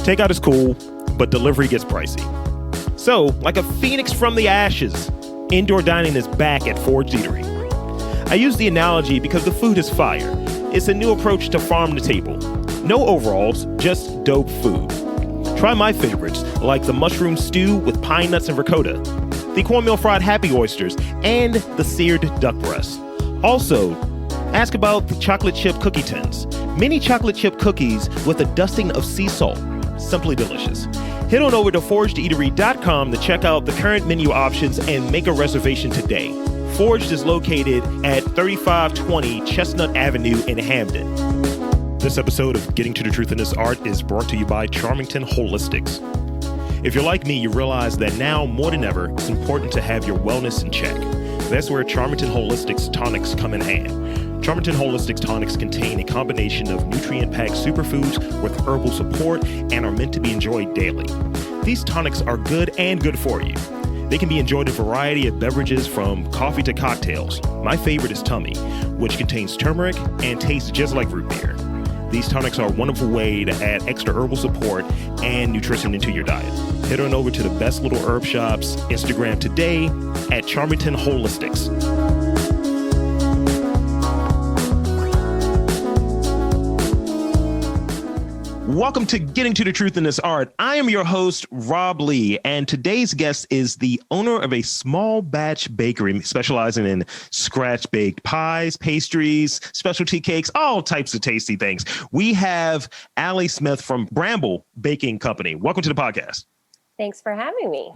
Takeout is cool, but delivery gets pricey. So, like a phoenix from the ashes, indoor dining is back at Forged Eatery. I use the analogy because the food is fire. It's a new approach to farm to table. No overalls, just dope food. Try my favorites, like the mushroom stew with pine nuts and ricotta, the cornmeal fried happy oysters, and the seared duck breast. Also, ask about the chocolate chip cookie tins. Mini chocolate chip cookies with a dusting of sea salt. Simply delicious. Head on over to forgedeatery.com to check out the current menu options and make a reservation today. Forged is located at 3520 Chestnut Avenue in Hamden. This episode of Getting to the Truth in This Art is brought to you by Charmington Holistics. If you're like me, you realize that now more than ever, it's important to have your wellness in check. That's where Charmington Holistics tonics come in hand. Charmington Holistics tonics contain a combination of nutrient-packed superfoods with herbal support and are meant to be enjoyed daily. These tonics are good and good for you. They can be enjoyed in a variety of beverages from coffee to cocktails. My favorite is Tummy, which contains turmeric and tastes just like root beer. These tonics are a wonderful way to add extra herbal support and nutrition into your diet. Head on over to the Best Little Herb Shop's Instagram today at Charmington Holistics. Welcome to Getting to the Truth in This Art. I am your host, Rob Lee, and today's guest is the owner of a small batch bakery specializing in scratch-baked pies, pastries, specialty cakes, all types of tasty things. We have Allie Smith from Bramble Baking Company. Welcome to the podcast. Thanks for having me.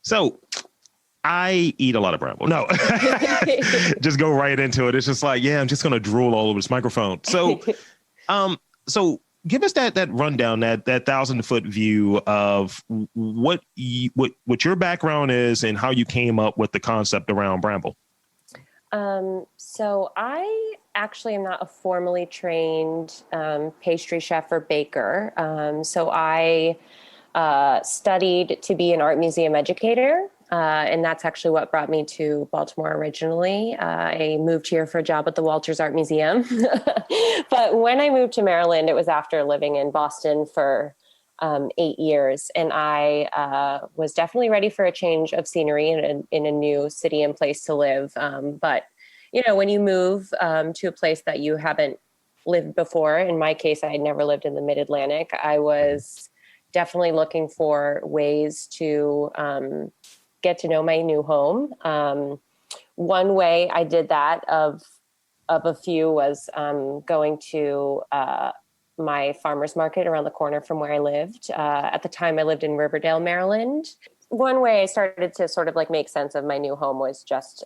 So, I eat a lot of Bramble. No, just go right into it. It's just like, yeah, I'm just going to drool all over this microphone. So, give us that rundown, that 1,000-foot view of what your background is and how you came up with the concept around Bramble. So I actually am not a formally trained pastry chef or baker. So I studied to be an art museum educator. And that's actually what brought me to Baltimore originally. I moved here for a job at the Walters Art Museum. But when I moved to Maryland, it was after living in Boston for 8 years. And I was definitely ready for a change of scenery in a new city and place to live. But, you know, when you move to a place that you haven't lived before, in my case, I had never lived in the Mid-Atlantic, I was definitely looking for ways to get to know my new home. One way I did that of a few was going to my farmer's market around the corner from where I lived. At the time I lived in Riverdale, Maryland. One way I started to sort of like make sense of my new home was just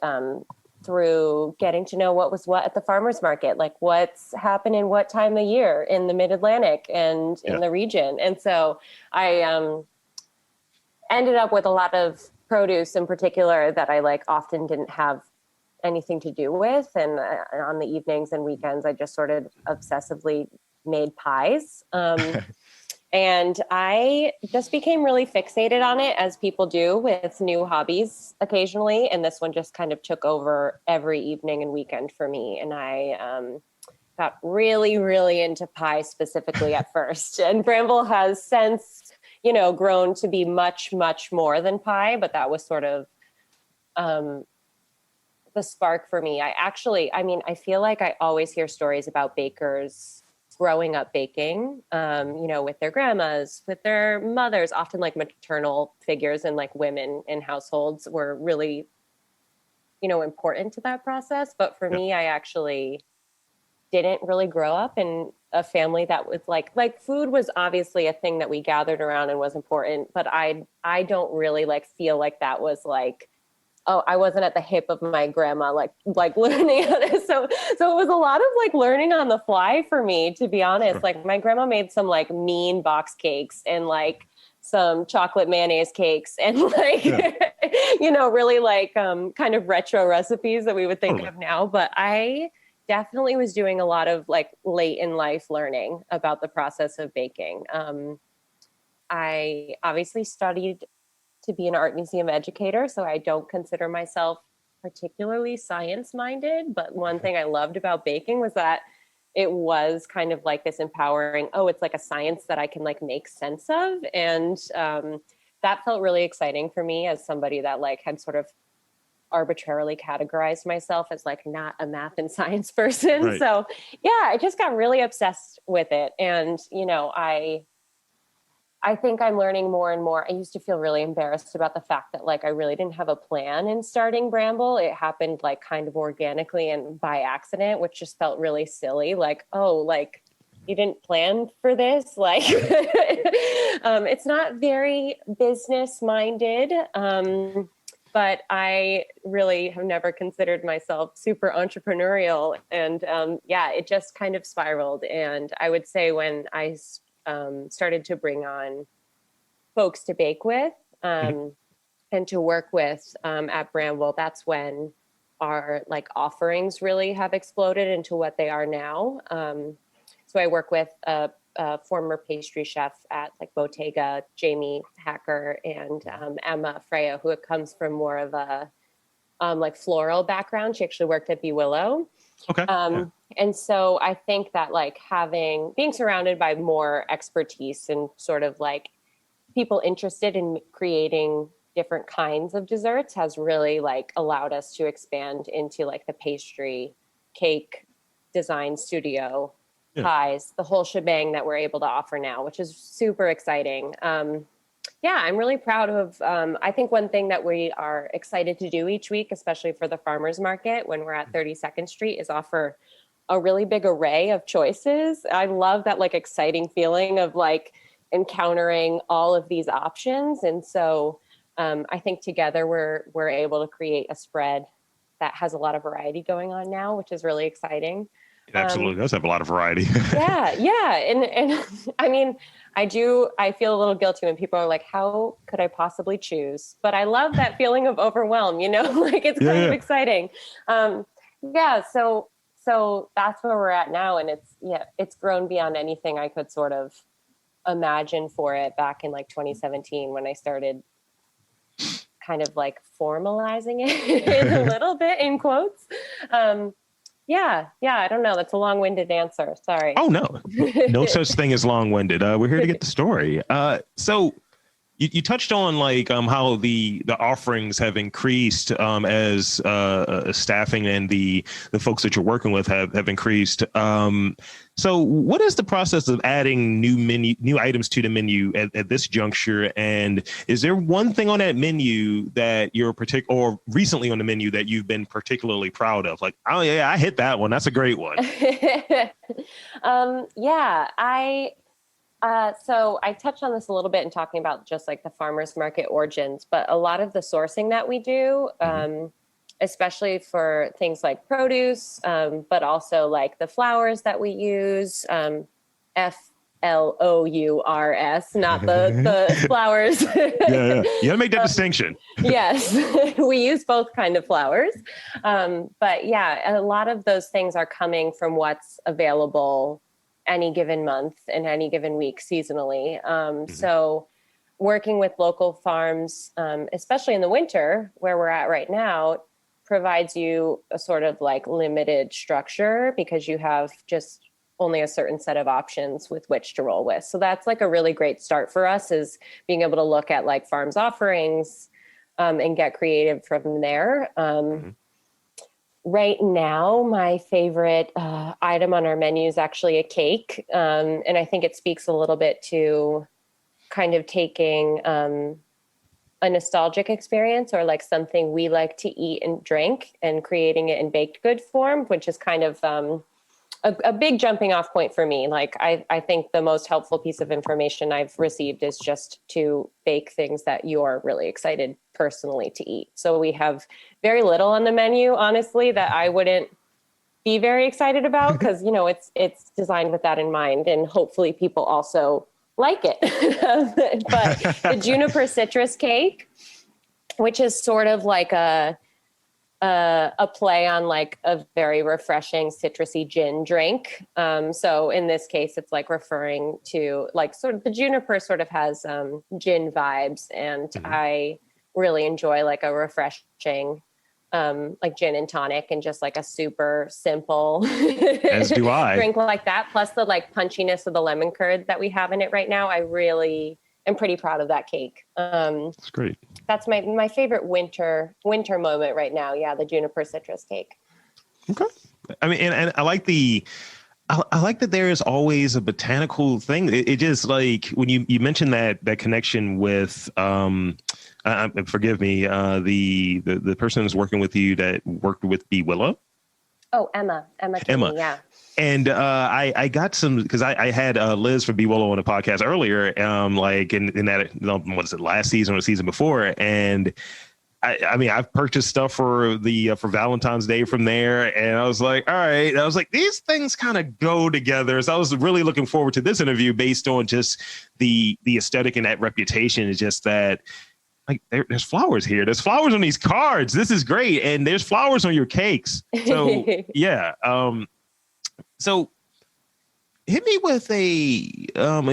through getting to know what was what at the farmer's market, like what's happening what time of year in the Mid-Atlantic and in the region. And so I ended up with a lot of produce in particular that I like often didn't have anything to do with. And on the evenings and weekends, I just sort of obsessively made pies. And I just became really fixated on it, as people do with new hobbies occasionally. And this one just kind of took over every evening and weekend for me. And I got really, really into pie specifically at first. And Bramble has since grown to be much, much more than pie, but that was sort of the spark for me. I feel like I always hear stories about bakers growing up baking, with their grandmas, with their mothers, often like maternal figures and like women in households were really, important to that process. But for me, I actually didn't really grow up in a family that was like food was obviously a thing that we gathered around and was important, but I don't really feel like that was like, oh, I wasn't at the hip of my grandma, like learning how to, so it was a lot of learning on the fly for me, to be honest. Sure. Like my grandma made some mean box cakes and some chocolate mayonnaise cakes and really kind of retro recipes that we would think of now. But I definitely was doing a lot of late in life learning about the process of baking. I obviously studied to be an art museum educator, so I don't consider myself particularly science minded. But one thing I loved about baking was that it was kind of like this empowering, oh, it's like a science that I can like make sense of. And that felt really exciting for me as somebody that like had sort of arbitrarily categorized myself as like not a math and science person. Right. So yeah, I just got really obsessed with it. And, I think I'm learning more and more. I used to feel really embarrassed about the fact that like I really didn't have a plan in starting Bramble. It happened like kind of organically and by accident, which just felt really silly. Like, oh, like you didn't plan for this. Like it's not very business minded. But I really have never considered myself super entrepreneurial. And it just kind of spiraled. And I would say when I started to bring on folks to bake with and to work with at Bramble, that's when our like offerings really have exploded into what they are now. So I work with a former pastry chef at like Bottega, Jamie Hacker, and Emma Freya, who comes from more of a like floral background. She actually worked at Be Willow. Okay. And so I think that like being surrounded by more expertise and sort of like people interested in creating different kinds of desserts has really like allowed us to expand into like the pastry, cake, design studio, pies, the whole shebang that we're able to offer now, which is super exciting. I'm really proud of, I think one thing that we are excited to do each week, especially for the farmers market when we're at 32nd Street, is offer a really big array of choices. I love that like exciting feeling of like encountering all of these options. And so I think together we're able to create a spread that has a lot of variety going on now, which is really exciting. It absolutely does have a lot of variety. Yeah. And I mean, I feel a little guilty when people are like, how could I possibly choose? But I love that feeling of overwhelm, like it's kind of exciting. So that's where we're at now. And it's grown beyond anything I could sort of imagine for it back in like 2017 when I started kind of like formalizing it a little bit in quotes. I don't know. That's a long-winded answer. Sorry. Oh, no. No such thing as long-winded. We're here to get the story. So you touched on like how the offerings have increased as staffing and the folks that you're working with have increased. So what is the process of adding new items to the menu at this juncture? And is there one thing on that menu that you're or recently on the menu that you've been particularly proud of? Like, oh yeah, I hit that one. That's a great one. So I touched on this a little bit in talking about just like the farmers market origins, but a lot of the sourcing that we do, especially for things like produce, but also like the flours that we use, FLOURS, not the flowers. Yeah. You gotta make that distinction. Yes, we use both kind of flours. But yeah, a lot of those things are coming from what's available any given month and any given week seasonally. So working with local farms, especially in the winter where we're at right now, provides you a sort of like limited structure because you have just only a certain set of options with which to roll with. So that's like a really great start for us, is being able to look at like farms offerings and get creative from there. Right now, my favorite item on our menu is actually a cake. And I think it speaks a little bit to kind of taking a nostalgic experience or like something we like to eat and drink and creating it in baked good form, which is kind of a big jumping off point for me. Like I think the most helpful piece of information I've received is just to bake things that you're really excited personally to eat. So we have very little on the menu, honestly, that I wouldn't be very excited about because, it's designed with that in mind, and hopefully people also like it. But the juniper citrus cake, which is sort of like a play on like a very refreshing citrusy gin drink. So in this case, it's like referring to like sort of the juniper sort of has gin vibes, and I really enjoy like a refreshing like gin and tonic and just like a super simple As do I. drink like that. Plus the like punchiness of the lemon curd that we have in it right now. I really am pretty proud of that cake. That's great. That's my favorite winter moment right now. Yeah. The juniper citrus cake. Okay. I mean, and I like I like that there is always a botanical thing. It just like when you mentioned that connection with, forgive me, the person who's working with you that worked with Bee Willow. Oh, Emma, Kinney, yeah. And I got some because I had Liz from Bee Willow on the podcast earlier, like in that what is it, last season or the season before, and I mean, I've purchased stuff for Valentine's Day from there, and I was like, all right. I was like, these things kind of go together. So I was really looking forward to this interview based on just the aesthetic and that reputation. Is just that like there's flowers here. There's flowers on these cards. This is great, and there's flowers on your cakes. So yeah. So hit me with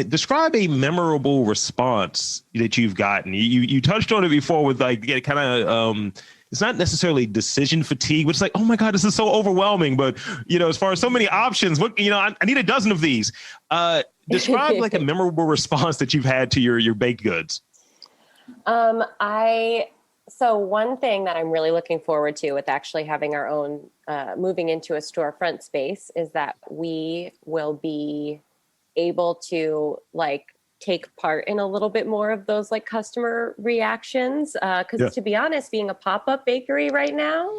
describe a memorable response that you've gotten. You touched on it before with like kind of it's not necessarily decision fatigue, but it's like, oh my God, this is so overwhelming. But as far as so many options, I need a dozen of these. Describe like a memorable response that you've had to your baked goods. So one thing that I'm really looking forward to with actually having our own, moving into a storefront space is that we will be able to like take part in a little bit more of those like customer reactions. Cause to be honest, being a pop-up bakery right now,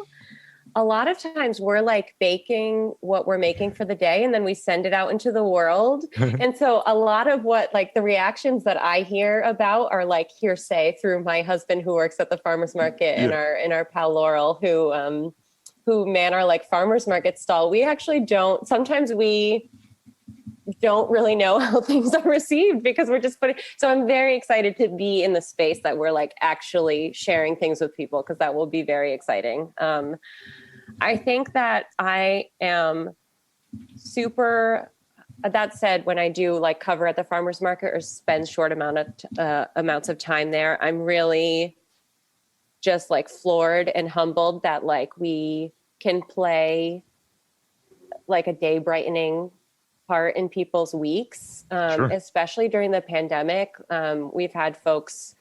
a lot of times we're like baking what we're making for the day and then we send it out into the world. And so a lot of what like the reactions that I hear about are like hearsay through my husband who works at the farmer's market and our pal Laurel who man our like farmer's market stall. We actually sometimes we don't really know how things are received because we're just so I'm very excited to be in the space that we're like actually sharing things with people because that will be very exciting. I think that I am super, that said, when I do like cover at the farmer's market or spend short amounts of time there, I'm really just like floored and humbled that like we can play like a day brightening part in people's weeks, especially during the pandemic. We've had folks,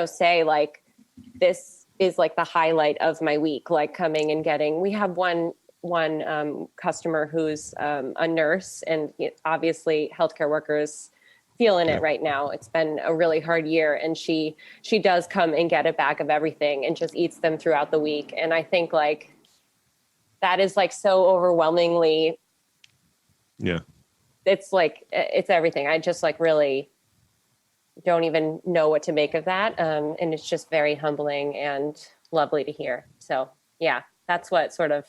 say like, this is like the highlight of my week, like coming and we have one customer who's a nurse and obviously healthcare workers feeling it right now. It's been a really hard year and she does come and get a bag of everything and just eats them throughout the week. And I think like that is like so overwhelmingly, it's like, it's everything. I just like really don't even know what to make of that. And it's just very humbling and lovely to hear. So yeah, that's what sort of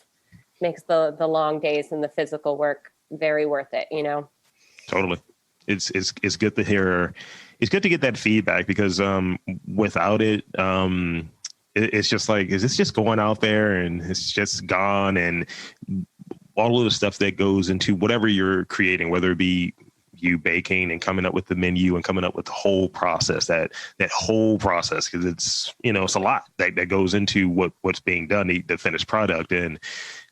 makes the long days and the physical work very worth it, Totally. It's good to hear. It's good to get that feedback because without it, it's just like, is this just going out there and it's just gone, and all of the stuff that goes into whatever you're creating, whether it be you baking and coming up with the menu and coming up with the whole process, that whole process, because it's, it's a lot that goes into what's being done, the finished product. And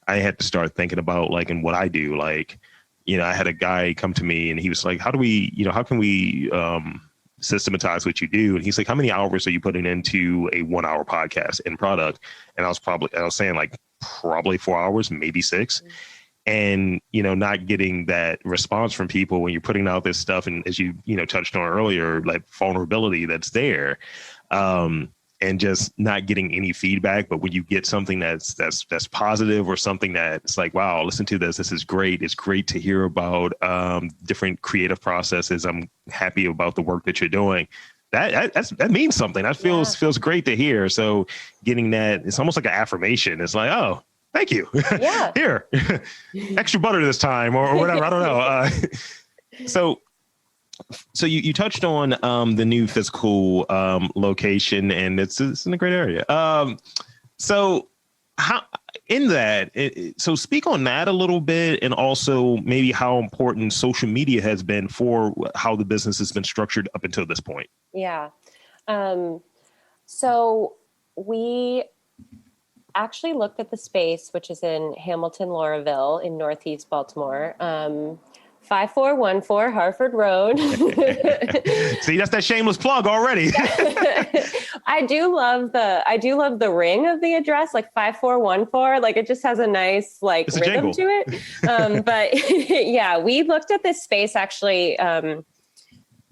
I had to start thinking about like, in what I do, like, I had a guy come to me and he was like, how can we systematize what you do? And he's like, how many hours are you putting into a 1 hour podcast in product? And I was saying like probably 4 hours, maybe 6. Mm-hmm. And, not getting that response from people when you're putting out this stuff. And as you touched on earlier, like vulnerability that's there, and just not getting any feedback. But when you get something that's positive or something that's like, wow, listen to this. This is great. It's great to hear about different creative processes. I'm happy about the work that you're doing. That means something. That feels great to hear. So getting that, it's almost like an affirmation. It's like, oh, thank you. Yeah. Here, extra butter this time or whatever. I don't know. So you touched on the new physical location, and it's in a great area. So how in that? So speak on that a little bit, and also maybe how important social media has been for how the business has been structured up until this point. Yeah. So we actually looked at the space, which is in Hamilton, Lauraville in Northeast Baltimore. 5414 Harford Road. See, that's that shameless plug already. I do love the ring of the address, like 5414. Like it just has a nice like It's a rhythm jingle. to it. But yeah, we looked at this space actually a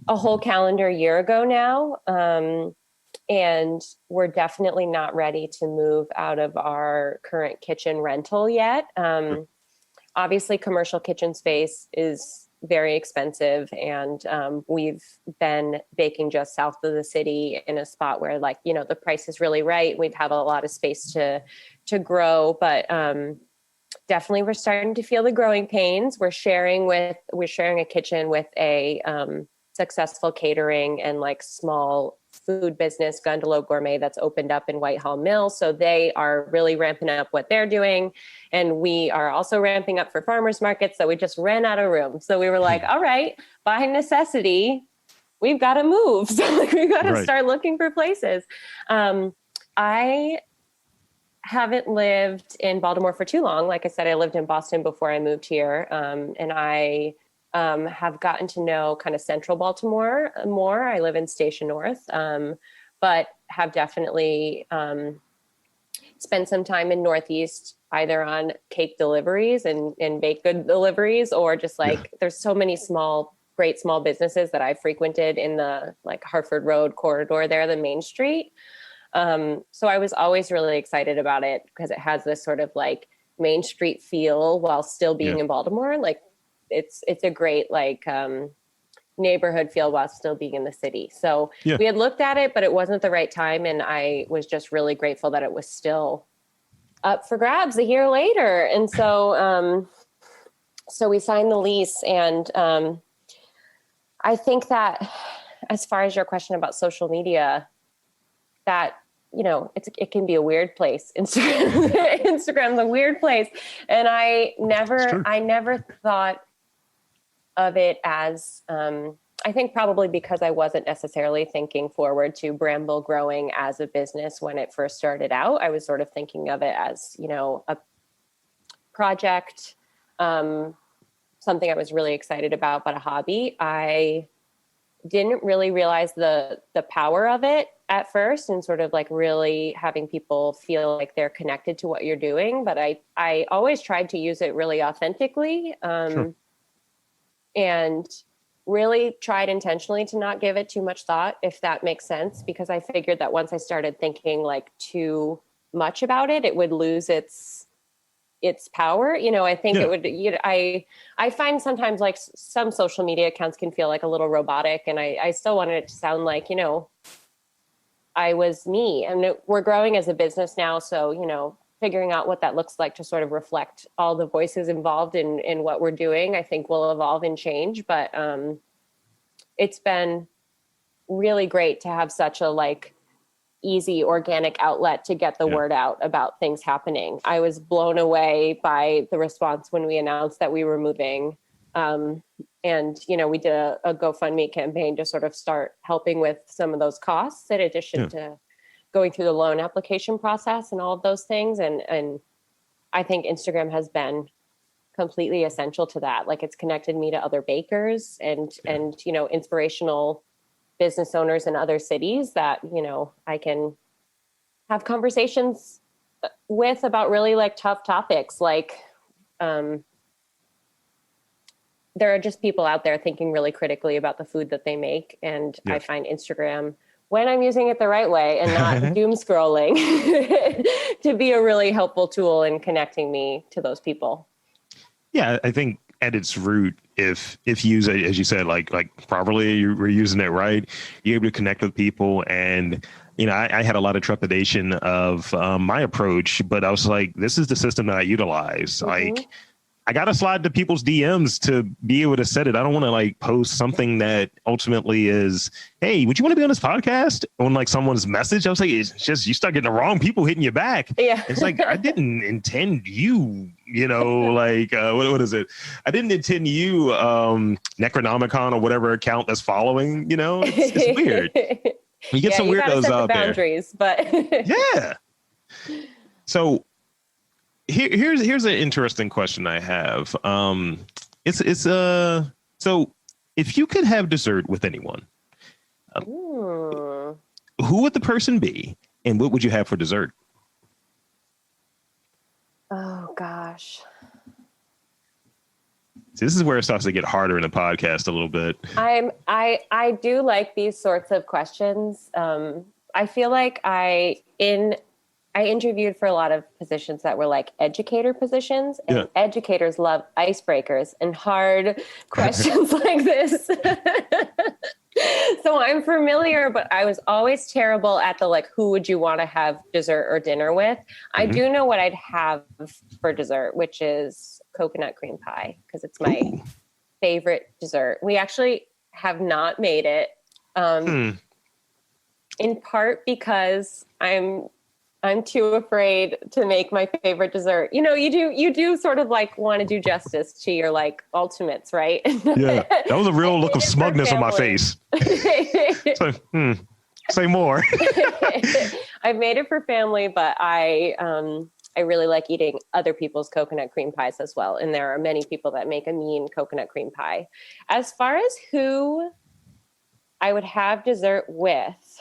whole calendar year ago now. And we're definitely not ready to move out of our current kitchen rental yet. Obviously, commercial kitchen space is very expensive, and we've been baking just south of the city in a spot where, like, you know, the price is really right. We'd have a lot of space to grow, but definitely we're starting to feel the growing pains. We're sharing a kitchen with a successful catering and like small food business, Gundalo Gourmet, that's opened up in Whitehall Mill. So they are really ramping up what they're doing. And we are also ramping up for farmers markets. So we just ran out of room. So we were like, all right, by necessity, we've got to move. So like, we've got to start looking for places. I haven't lived in Baltimore for too long. Like I said, I lived in Boston before I moved here. And I have gotten to know kind of central Baltimore more. I live in Station North, but have definitely spent some time in Northeast, either on cake deliveries and baked good deliveries, or just like there's so many great small businesses that I frequented in the like Harford Road corridor there, the Main Street. So I was always really excited about it because it has this sort of like Main Street feel while still being in Baltimore. Like it's a great like neighborhood feel while still being in the city. So we had looked at it, but it wasn't the right time. And I was just really grateful that it was still up for grabs a year later. And so, so we signed the lease. And I think that as far as your question about social media, that, you know, it can be a weird place. Instagram's a weird place. And I never thought of it as, I think probably because I wasn't necessarily thinking forward to Bramble growing as a business when it first started out. I was sort of thinking of it as, you know, a project, something I was really excited about, but a hobby. I didn't really realize the power of it at first, and sort of like really having people feel like they're connected to what you're doing. But I always tried to use it really authentically. And really tried intentionally to not give it too much thought, if that makes sense, because I figured that once I started thinking like too much about it, it would lose its power. You know, I think it would, you know, I find sometimes like some social media accounts can feel like a little robotic, and I still wanted it to sound like, you know, I was me, and we're growing as a business now. So, you know, figuring out what that looks like to sort of reflect all the voices involved in what we're doing, I think will evolve and change. But it's been really great to have such a like easy organic outlet to get the word out about things happening. I was blown away by the response when we announced that we were moving. And, you know, we did a GoFundMe campaign to sort of start helping with some of those costs in addition to going through the loan application process and all of those things. And I think Instagram has been completely essential to that. Like it's connected me to other bakers and, you know, inspirational business owners in other cities that, you know, I can have conversations with about really like tough topics. Like, there are just people out there thinking really critically about the food that they make. And I find Instagram, when I'm using it the right way and not doom scrolling, to be a really helpful tool in connecting me to those people. Yeah, I think at its root, if you use it, as you said, like properly, you're using it right, you're able to connect with people. And, you know, I had a lot of trepidation of my approach, but I was like, this is the system that I utilize. Like, I got to slide to people's DMs to be able to set it. I don't want to like post something that ultimately is, hey, would you want to be on this podcast? On like someone's message. I was like, it's just, you start getting the wrong people hitting you back. Yeah. It's like, I didn't intend you, you know, like, what is it? I didn't intend you, Necronomicon or whatever account that's following, you know, it's weird. You get some weirdos out boundaries, there. But yeah. So here's an interesting question I have. So if you could have dessert with anyone, who would the person be, and what would you have for dessert? Oh gosh. So this is where it starts to get harder in the podcast a little bit. I do like these sorts of questions. I feel like I interviewed for a lot of positions that were like educator positions, and educators love icebreakers and hard questions like this. So I'm familiar, but I was always terrible at the like, who would you want to have dessert or dinner with? I do know what I'd have for dessert, which is coconut cream pie, because it's my favorite dessert. We actually have not made it, in part because I'm too afraid to make my favorite dessert. You know, you do sort of like want to do justice to your like ultimates, right? Yeah, that was a real look of smugness on my face. So, say more. I've made it for family, but I really like eating other people's coconut cream pies as well. And there are many people that make a mean coconut cream pie. As far as who I would have dessert with,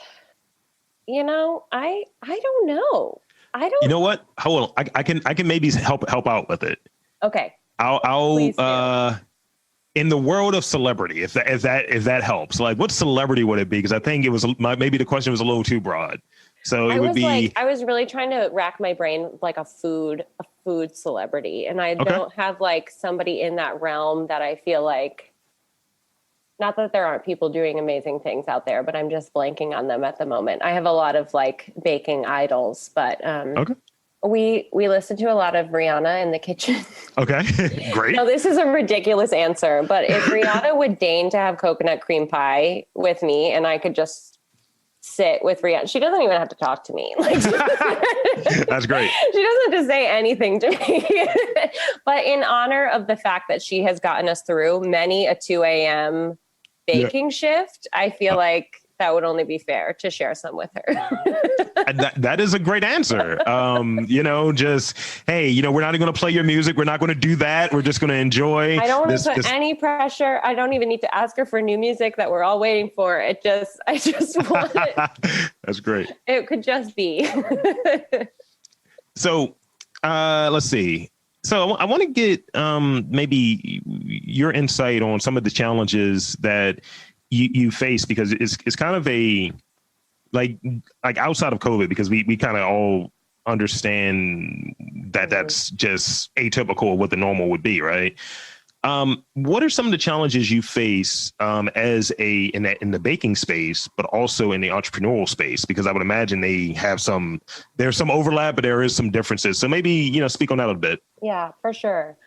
you know, I don't know. I don't. You know what? Hold on. I can maybe help out with it. Okay. I'll in the world of celebrity, if that helps. Like, what celebrity would it be? Because I think maybe the question was a little too broad. So it would be. I was really trying to rack my brain like a food celebrity, and I don't have like somebody in that realm that I feel like. Not that there aren't people doing amazing things out there, but I'm just blanking on them at the moment. I have a lot of like baking idols, but we listen to a lot of Rihanna in the kitchen. Okay, great. Now, this is a ridiculous answer, but if Rihanna would deign to have coconut cream pie with me and I could just sit with Rihanna, she doesn't even have to talk to me. Like, that's great. She doesn't have to say anything to me. But in honor of the fact that she has gotten us through many a 2 a.m. baking shift, I feel like that would only be fair to share some with her. And that is a great answer. You know, just, hey, you know, we're not going to play your music. We're not going to do that. We're just going to enjoy. I don't want to put any pressure. I don't even need to ask her for new music that we're all waiting for. I just want it. That's great. It could just be. So let's see. So I want to get maybe your insight on some of the challenges that you face, because it's kind of a like outside of COVID, because we kind of all understand that that's just atypical of what the normal would be, right? What are some of the challenges you face as in the baking space, but also in the entrepreneurial space? Because I would imagine there's some overlap, but there is some differences. So maybe, you know, speak on that a bit. Yeah, for sure.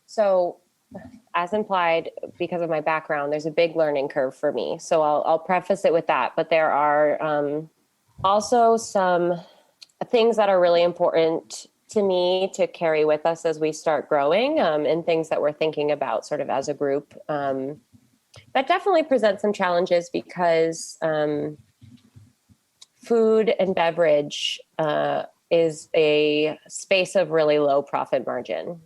So as implied, because of my background, there's a big learning curve for me. So I'll preface it with that. But there are also some things that are really important to me to carry with us as we start growing, and things that we're thinking about sort of as a group. That definitely presents some challenges because food and beverage is a space of really low profit margin.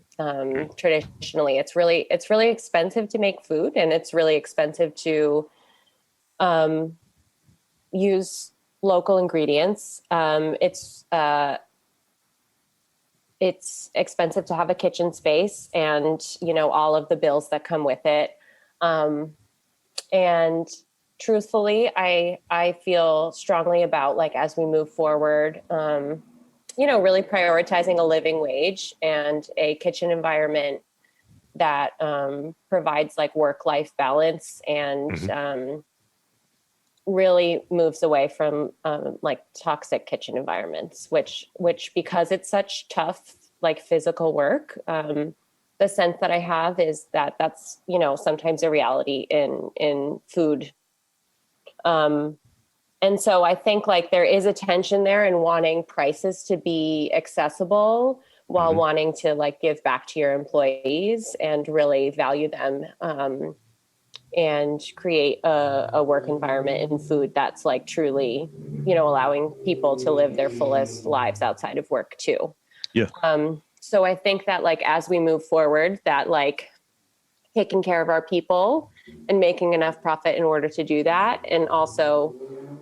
Traditionally, it's really expensive to make food, and it's really expensive to use local ingredients. It's expensive to have a kitchen space, and you know all of the bills that come with it. And truthfully, I feel strongly about, like, as we move forward, you know, really prioritizing a living wage and a kitchen environment that provides like work-life balance and really moves away from like toxic kitchen environments, which because it's such tough, like physical work, the sense that I have is that that's, you know, sometimes a reality in food. And so I think like there is a tension there in wanting prices to be accessible while wanting to like give back to your employees and really value them and create a work environment in food that's like truly, you know, allowing people to live their fullest lives outside of work too. Yeah. So I think that like as we move forward, that like taking care of our people and making enough profit in order to do that, and also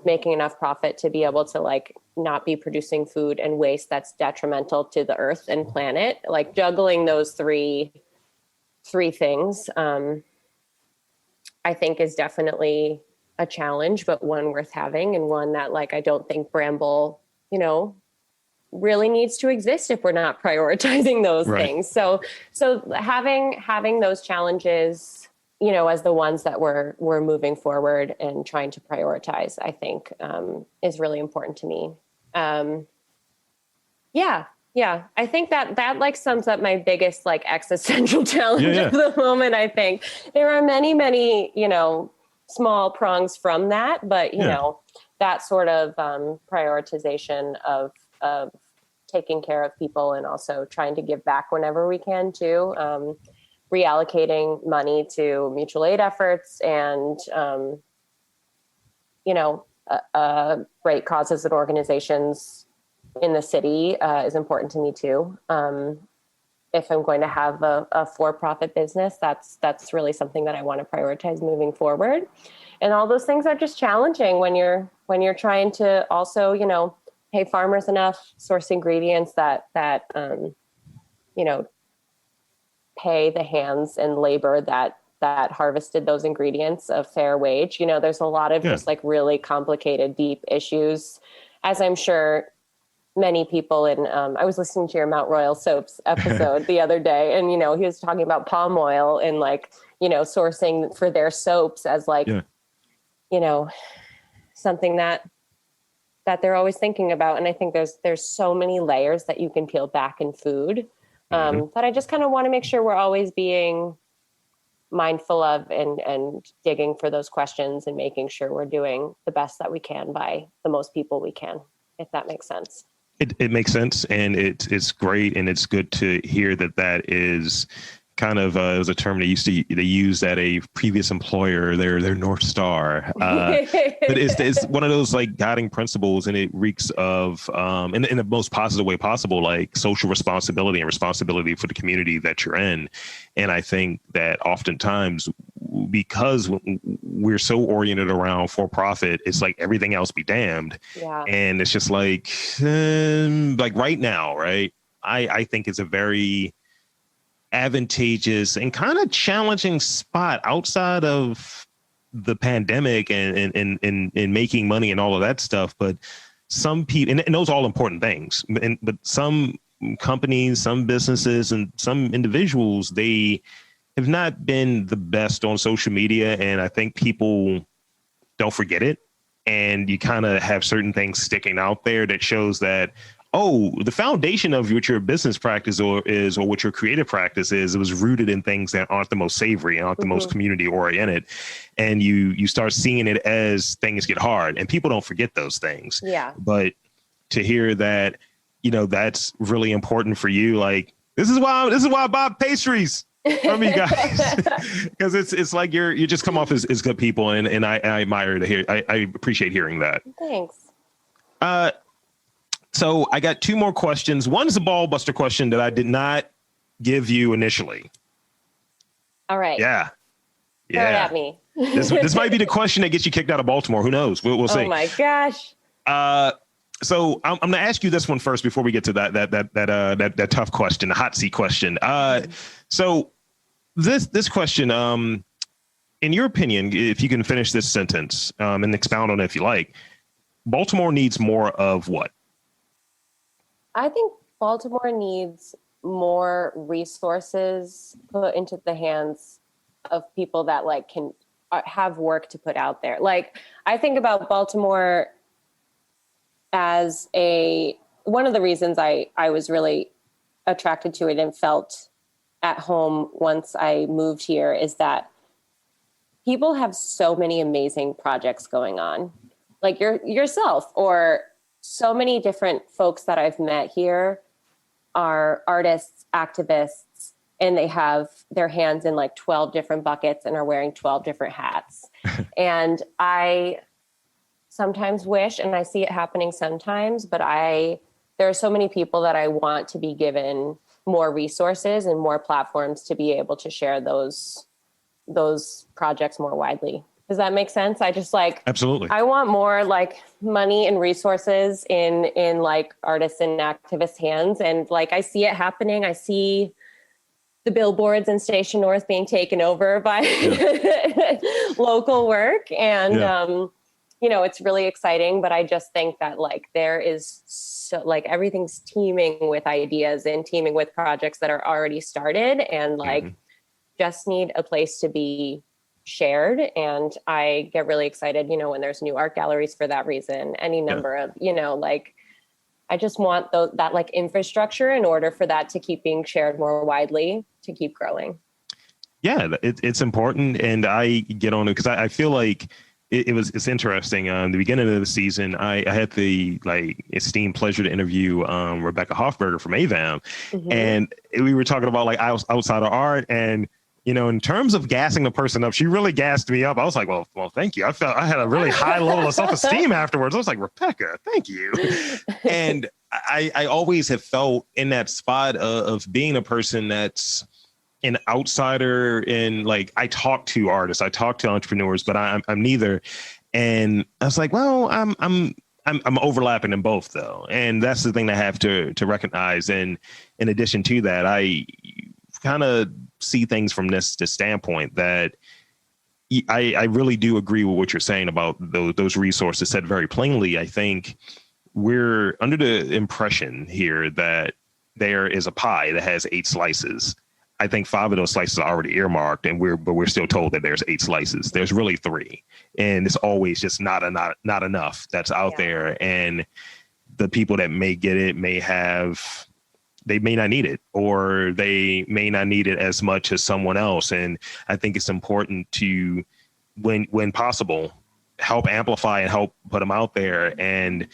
making enough profit to be able to like not be producing food and waste that's detrimental to the earth and planet, like juggling those three things, I think is definitely a challenge, but one worth having, and one that like I don't think Bramble, you know, really needs to exist if we're not prioritizing those things. So having those challenges, you know, as the ones that we're moving forward and trying to prioritize, I think is really important to me. Yeah. I think that like sums up my biggest like existential challenge of the moment. I think there are many, you know, small prongs from that, but you know, that sort of prioritization of taking care of people and also trying to give back whenever we can too, reallocating money to mutual aid efforts and, you know, great causes and organizations in the city is important to me too. If I'm going to have a for-profit business, that's really something that I want to prioritize moving forward. And all those things are just challenging when you're trying to also, you know, pay farmers enough, source ingredients that you know, pay the hands and labor that harvested those ingredients a fair wage. You know, there's a lot of just like really complicated, deep issues, as I'm sure many people in, I was listening to your Mount Royal soaps episode the other day, and, you know, he was talking about palm oil and like, you know, sourcing for their soaps as like, you know, something that they're always thinking about. And I think there's so many layers that you can peel back in food that I just kind of want to make sure we're always being mindful of and digging for those questions and making sure we're doing the best that we can by the most people we can, if that makes sense. It makes sense, and it's great, and it's good to hear that is kind of it was a term they used at a previous employer, their North Star, but it's one of those like guiding principles, and it reeks of in the most positive way possible, like social responsibility and responsibility for the community that you're in. And I think that oftentimes, because we're so oriented around for profit, it's like everything else be damned. And it's just like right now, right? I think it's a very advantageous and kind of challenging spot outside of the pandemic and making money and all of that stuff. But some people, and those are all important things, but some companies, some businesses, and some individuals, they have not been the best on social media. And I think people don't forget it. And you kind of have certain things sticking out there that shows that, oh, the foundation of what your business practice or what your creative practice is, it was rooted in things that aren't the most savory, aren't the most community oriented. And you start seeing it as things get hard, and people don't forget those things. But to hear that, you know, that's really important for you. Like, this is why I buy pastries from you guys, because it's like you just come off as good people. And I admire to hear, I appreciate hearing that. Thanks. So I got two more questions. One is a ball buster question that I did not give you initially. All right. Yeah. Throw it at me. This might be the question that gets you kicked out of Baltimore. Who knows? We'll see. Oh my gosh. So I'm going to ask you this one first before we get to that tough question, the hot seat question. So this question, in your opinion, if you can finish this sentence and expound on it if you like, Baltimore needs more of what? I think Baltimore needs more resources put into the hands of people that like can have work to put out there. Like, I think about Baltimore as one of the reasons I was really attracted to it and felt at home once I moved here is that people have so many amazing projects going on, like yourself, or so many different folks that I've met here are artists, activists, and they have their hands in like 12 different buckets and are wearing 12 different hats. And I sometimes wish, and I see it happening sometimes, but there are so many people that I want to be given more resources and more platforms to be able to share those projects more widely. Does that make sense? I just like, absolutely. I want more like money and resources in like artists and activists' hands. And like, I see it happening. I see the billboards in Station North being taken over by local work. And, you know, it's really exciting, but I just think that like there is so like everything's teeming with ideas and teeming with projects that are already started and like just need a place to be shared. And I get really excited, you know, when there's new art galleries for that reason, any number of, you know, like I just want that like infrastructure in order for that to keep being shared more widely to keep growing. Yeah, it's important. And I get on it because I feel like it's interesting. The beginning of the season, I had the like esteemed pleasure to interview Rebecca Hoffberger from AVAM. And we were talking about like outside of art and, you know, in terms of gassing the person up, she really gassed me up. I was like, well, thank you. I felt I had a really high level of self-esteem afterwards. I was like, Rebecca, thank you. And I always have felt in that spot of being a person that's an outsider. And like, I talk to artists, I talk to entrepreneurs, but I'm neither. And I was like, well, I'm overlapping in both though. And that's the thing that I have to recognize. And in addition to that, I kind of see things from this standpoint that I really do agree with what you're saying about those resources said very plainly. I think we're under the impression here that there is a pie that has 8 slices. I think 5 of those slices are already earmarked and we're still told that there's 8 slices. There's really 3. And it's always just not enough that's out there. And the people that may get it they may not need it, or they may not need it as much as someone else. And I think it's important to, when possible, help amplify and help put them out there. And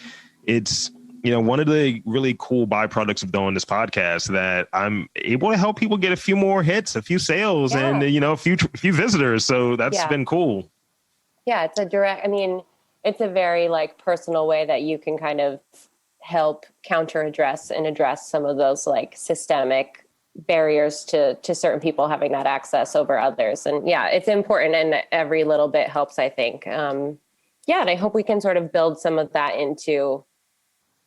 it's, you know, one of the really cool byproducts of doing this podcast that I'm able to help people get a few more hits, a few sales, and, you know, a few visitors. So that's been cool. Yeah, it's a very like personal way that you can kind of help address some of those like systemic barriers to certain people having that access over others. And yeah, it's important, and every little bit helps, I think. And I hope we can sort of build some of that into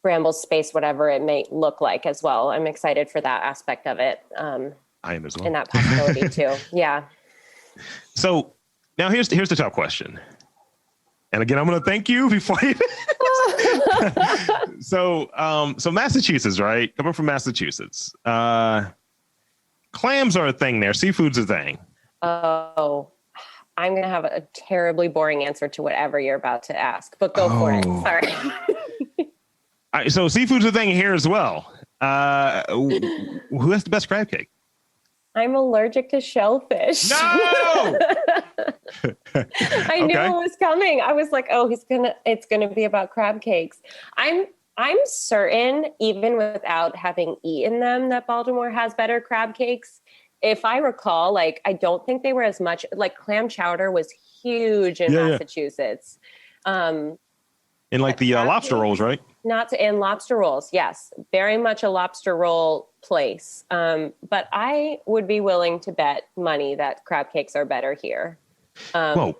Bramble's space, whatever it may look like as well. I'm excited for that aspect of it. I am as well. And that possibility too. Yeah. So now here's the tough question. And again, I'm going to thank you before you. So Massachusetts, right? Coming from Massachusetts, clams are a thing there. Seafood's a thing. Oh, I'm going to have a terribly boring answer to whatever you're about to ask, but go for it. Sorry. All right, so seafood's a thing here as well. Who has the best crab cake? I'm allergic to shellfish. No! I knew it was coming. I was like, it's gonna be about crab cakes. I'm certain, even without having eaten them, that Baltimore has better crab cakes. If I recall, like, I don't think they were as much, like clam chowder was huge in Massachusetts. In like the lobster rolls, right? In lobster rolls, yes. Very much a lobster roll place. But I would be willing to bet money that crab cakes are better here. I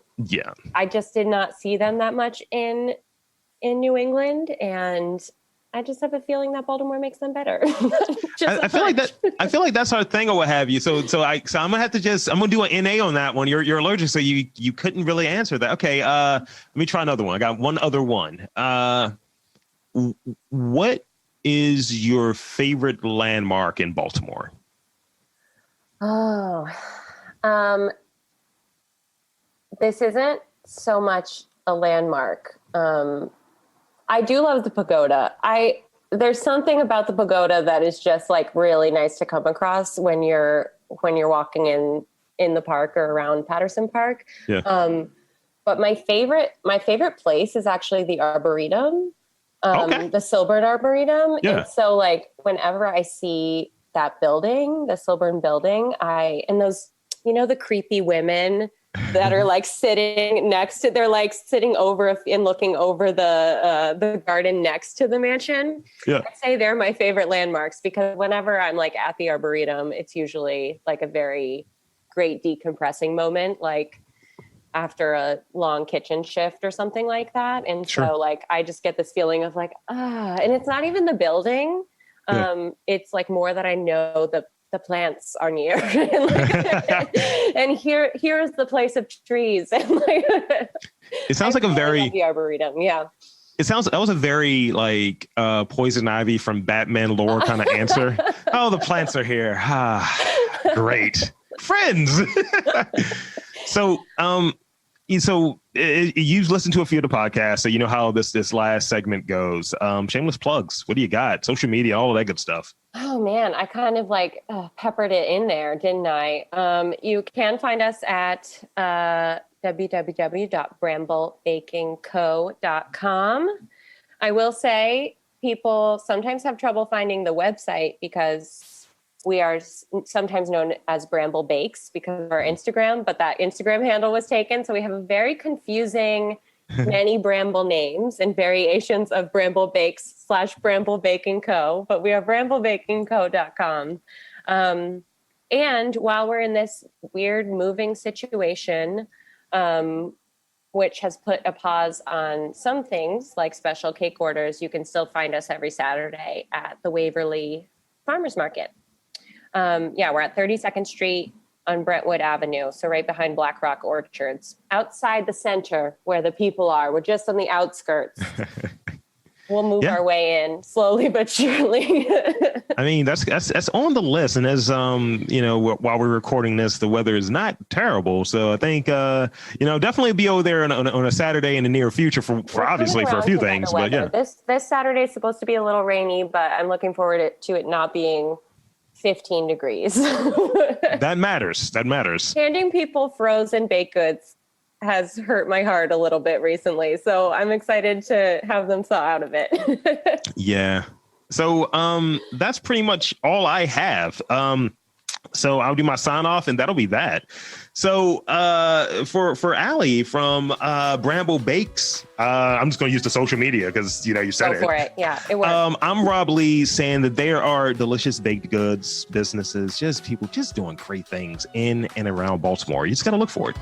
just did not see them that much in New England, and I just have a feeling that Baltimore makes them better. I feel like that's our thing or what have you. So I'm gonna have to I'm gonna do an NA on that one. You're allergic, so you couldn't really answer that. Okay, let me try another one. I got one other one. What is your favorite landmark in Baltimore? This isn't so much a landmark. I do love the pagoda. There's something about the pagoda that is just like really nice to come across when you're walking in the park or around Patterson Park. Yeah. But my favorite place is actually the Arboretum, the Silbert Arboretum. Yeah. And so like whenever I see that building, the Silburn building, and those, the creepy women that are like sitting next to, they're like sitting over and looking over the garden next to the mansion. Yeah. I'd say they're my favorite landmarks because whenever I'm like at the Arboretum, it's usually like a very great decompressing moment, like after a long kitchen shift or something like that. And Sure. so like, I just get this feeling of like, and it's not even the building. It's like more that I know the plants are near and here is the place of trees. And like, it sounds like a very the Arboretum. Yeah. That was a very like Poison Ivy from Batman lore kind of answer. Oh, the plants are here. Great. Friends. So you've listened to a few of the podcasts, so you know how this last segment goes. Shameless plugs. What do you got? Social media, all of that good stuff. Oh man, I kind of like peppered it in there, didn't I? You can find us at www.bramblebakingco.com. I will say people sometimes have trouble finding the website because we are sometimes known as Bramble Bakes because of our Instagram, but that Instagram handle was taken. So we have a very confusing many Bramble names and variations of Bramble Bakes / Bramble Baking Co. But we are bramblebakingco.com. And while we're in this weird moving situation, which has put a pause on some things like special cake orders, you can still find us every Saturday at the Waverly Farmers Market. We're at 32nd Street on Brentwood Avenue, so right behind Black Rock Orchards, outside the center where the people are. We're just on the outskirts. We'll move our way in slowly but surely. I mean, that's on the list. And as while we're recording this, the weather is not terrible. So I think definitely be over there on a Saturday in the near future for obviously for a few things. But yeah, this Saturday is supposed to be a little rainy, but I'm looking forward to it not being 15 degrees. That matters. Handing people frozen baked goods has hurt my heart a little bit recently. So I'm excited to have them thaw out of it. Yeah. So that's pretty much all I have. So I'll do my sign off and that'll be that. So for Allie from Bramble Bakes, I'm just going to use the social media because, you said it. Go for it. Yeah, it works. I'm Rob Lee saying that there are delicious baked goods businesses, just people just doing great things in and around Baltimore. You just got to look for it.